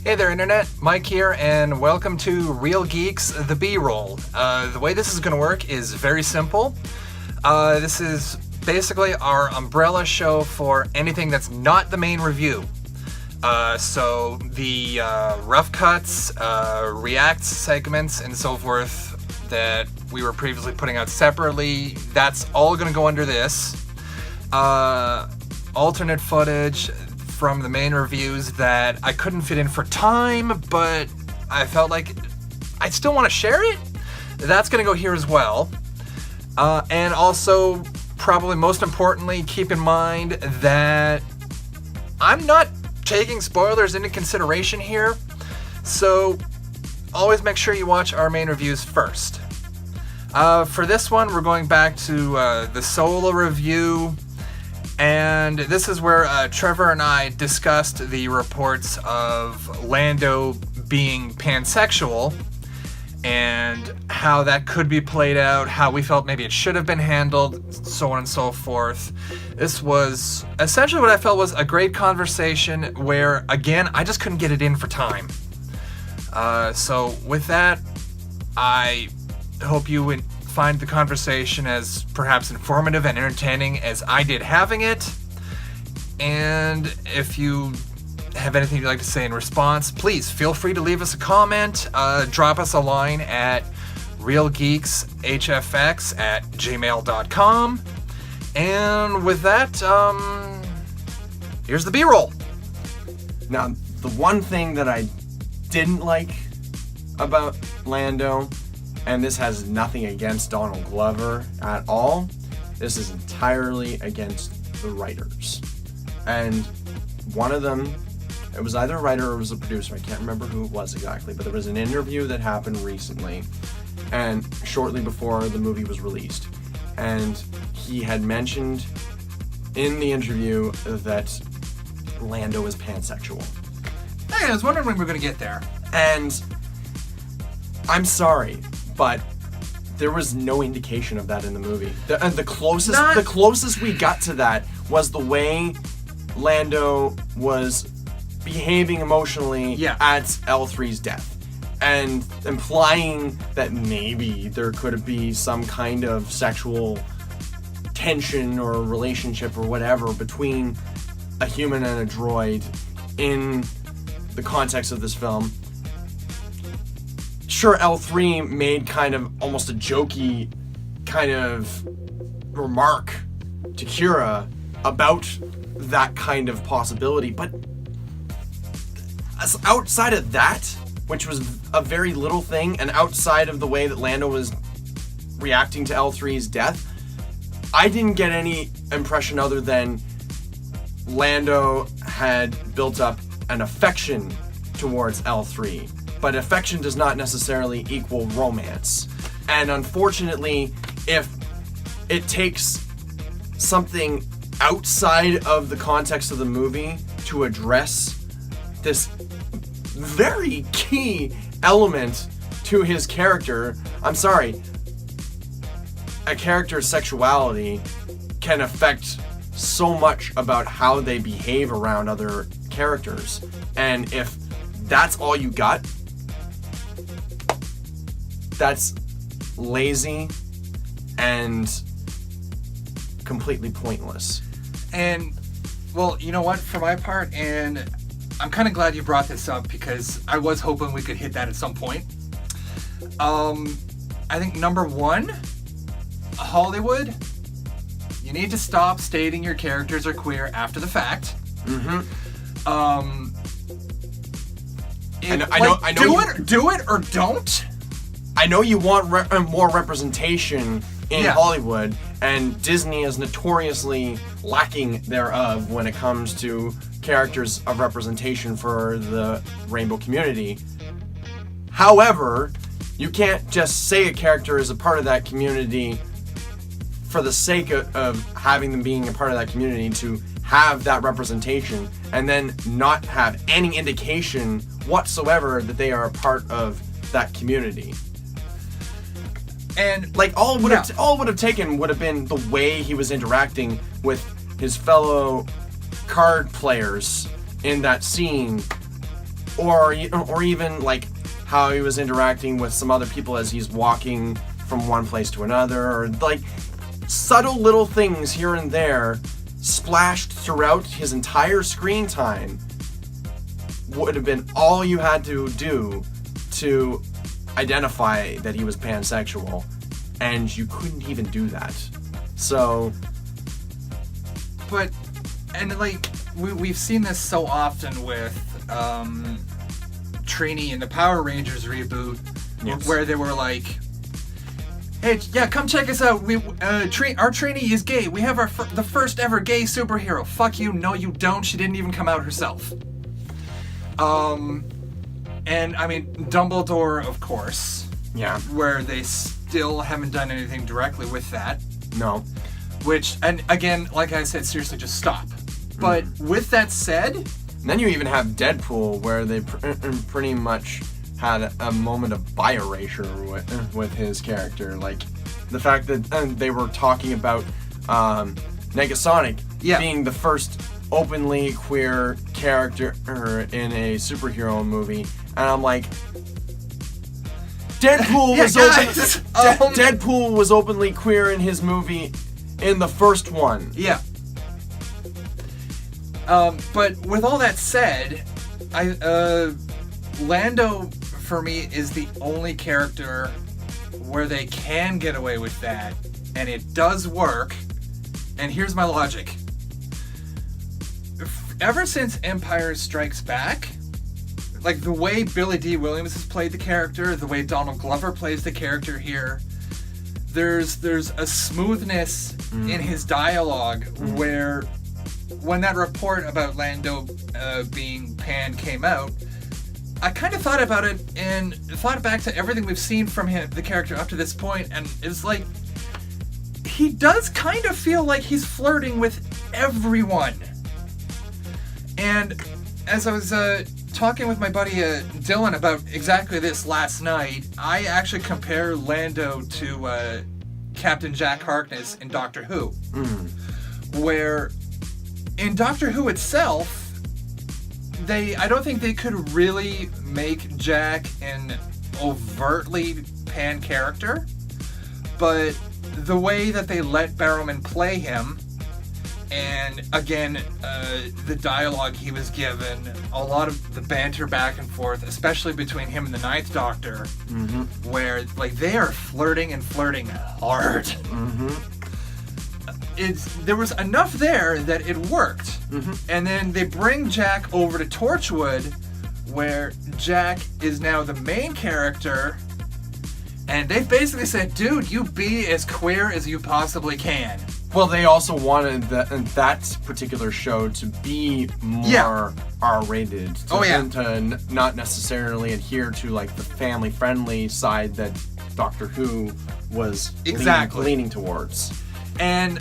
Hey there, Internet. Mike here, and welcome to Real Geeks, the B-Roll. The way this is going to work is very simple. This is basically our umbrella show for anything that's not the main review. So the rough cuts, react segments, and so forth that we were previously putting out separately, that's all going to go under this. Alternate footage from the main reviews that I couldn't fit in for time, but I felt like I still want to share it. That's going to go here as well. And also, probably most importantly, keep in mind that I'm not taking spoilers into consideration here, so always make sure you watch our main reviews first. For this one, we're going back to the solo review, and this is where Trevor and I discussed the reports of Lando being pansexual and how that could be played out, how we felt maybe it should have been handled, so on and so forth. This was essentially what I felt was a great conversation where, again, I just couldn't get it in for time. So with that, I hope you would find the conversation as perhaps informative and entertaining as I did having it. And if you have anything you'd like to say in response, please feel free to leave us a comment. Drop us a line at realgeekshfx@gmail.com. And with that, here's the B-roll. Now, the one thing that I didn't like about Lando, and this has nothing against Donald Glover at all, this is entirely against the writers. And one of them, it was either a writer or it was a producer, I can't remember who it was exactly, but there was an interview that happened recently, and shortly before the movie was released. And he had mentioned in the interview that Lando is pansexual. Hey, I was wondering when we were going to get there. And I'm sorry, but there was no indication of that in the movie. The closest we got to that was the way Lando was behaving emotionally at L3's death, and implying that maybe there could be some kind of sexual tension or relationship or whatever between a human and a droid in the context of this film. Sure, L3 made kind of almost a jokey kind of remark to Kira about that kind of possibility, but outside of that, which was a very little thing, and outside of the way that Lando was reacting to L3's death, I didn't get any impression other than Lando had built up an affection towards L3. But affection does not necessarily equal romance. And unfortunately, if it takes something outside of the context of the movie to address this very key element to his character, I'm sorry, a character's sexuality can affect so much about how they behave around other characters. And if that's all you got, that's lazy and completely pointless. And, well, you know what, for my part, and I'm kind of glad you brought this up because I was hoping we could hit that at some point. I think number one, Hollywood, you need to stop stating your characters are queer after the fact. Mm-hmm. Do it or don't. I know you want more representation in Hollywood, and Disney is notoriously lacking thereof when it comes to characters of representation for the rainbow community. However, you can't just say a character is a part of that community for the sake of having them being a part of that community to have that representation, and then not have any indication whatsoever that they are a part of that community. And like all it would have taken would have been the way he was interacting with his fellow card players in that scene or even like how he was interacting with some other people as he's walking from one place to another, or like subtle little things here and there splashed throughout his entire screen time would have been all you had to do to identify that he was pansexual, and you couldn't even do that. So, but, and like, we've seen this so often with Trini in the Power Rangers reboot, yes. where they were like, hey, yeah, come check us out. Our Trini is gay. We have the first ever gay superhero. Fuck you. No, you don't. She didn't even come out herself. And I mean, Dumbledore, of course. Yeah. Where they still haven't done anything directly with that. No. Which, and again, like I said, seriously, just stop. But with that said... And then you even have Deadpool, where they pretty much had a moment of bi-erasure with his character. Like, the fact that they were talking about Negasonic being the first openly queer character in a superhero movie. And I'm like... Deadpool was openly queer in his movie in the first one. Yeah. But with all that said, Lando, for me, is the only character where they can get away with that, and it does work. And here's my logic. Ever since Empire Strikes Back, like the way Billy D. Williams has played the character, the way Donald Glover plays the character here, there's a smoothness in his dialogue where when that report about Lando being pan came out, I kind of thought about it and thought back to everything we've seen from him, the character up to this point, and it's like he does kind of feel like he's flirting with everyone. And as I was talking with my buddy Dylan about exactly this last night, I actually compare Lando to Captain Jack Harkness in Doctor Who. Where in Doctor Who itself, I don't think they could really make Jack an overtly pan character, but the way that they let Barrowman play him, and again, the dialogue he was given, a lot of the banter back and forth, especially between him and the Ninth Doctor, where like they are flirting hard. There was enough there that it worked. And then they bring Jack over to Torchwood, where Jack is now the main character, and they've basically said, dude, you be as queer as you possibly can. Well, they also wanted that particular show to be more R-rated. To not necessarily adhere to like the family-friendly side that Doctor Who was leaning towards. And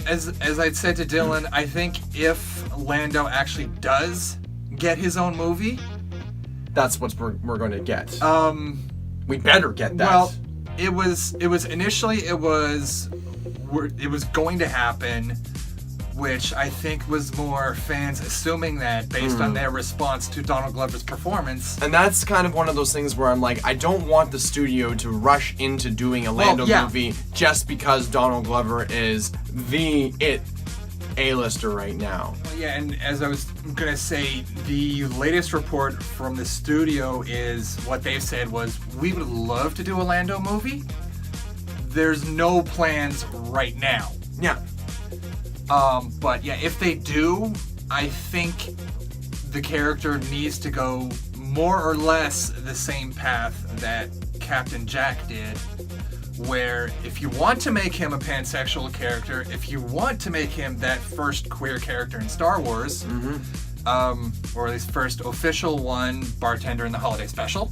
as I'd said to Dylan, I think if Lando actually does get his own movie, that's what we're going to get. We better get that. Well, it was initially it was going to happen, which I think was more fans assuming that based on their response to Donald Glover's performance. And that's kind of one of those things where I'm like, I don't want the studio to rush into doing a Lando movie just because Donald Glover is the A-lister right now. Yeah, and as I was going to say, the latest report from the studio is what they've said was, we would love to do a Lando movie. There's no plans right now. Yeah. But yeah, if they do, I think the character needs to go more or less the same path that Captain Jack did, where if you want to make him a pansexual character, if you want to make him that first queer character in Star Wars, or at least first official one, bartender in the holiday special,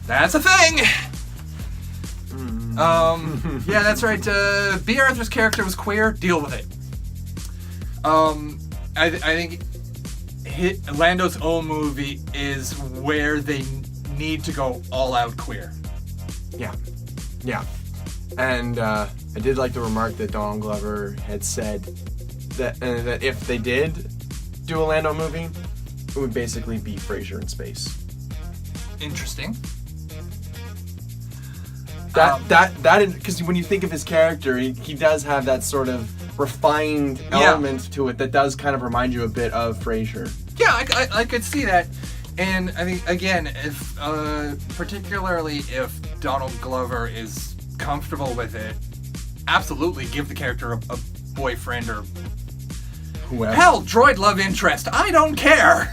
that's a thing! Yeah, that's right. B. Arthur's character was queer. Deal with it. I think Lando's own movie is where they need to go all out queer. Yeah. And I did like the remark that Donald Glover had said that if they did do a Lando movie, it would basically be Frasier in space. Interesting. Because when you think of his character, he does have that sort of refined element to it that does kind of remind you a bit of Frasier. Yeah, I could see that. And I think, again, if particularly if Donald Glover is comfortable with it, absolutely give the character a boyfriend or whoever. Hell, droid love interest. I don't care.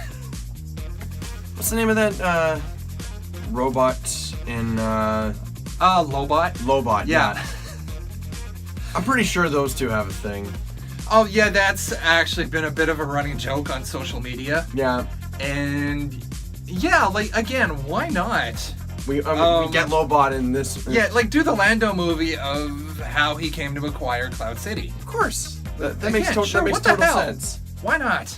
What's the name of that robot in Lobot. Lobot? Yeah. I'm pretty sure those two have a thing. Oh yeah, that's actually been a bit of a running joke on social media. Yeah. And yeah, like again, why not? We get Lobot in this. Yeah, like do the Lando movie of how he came to acquire Cloud City. Of course. That Again, makes total what the hell? sense. Why not?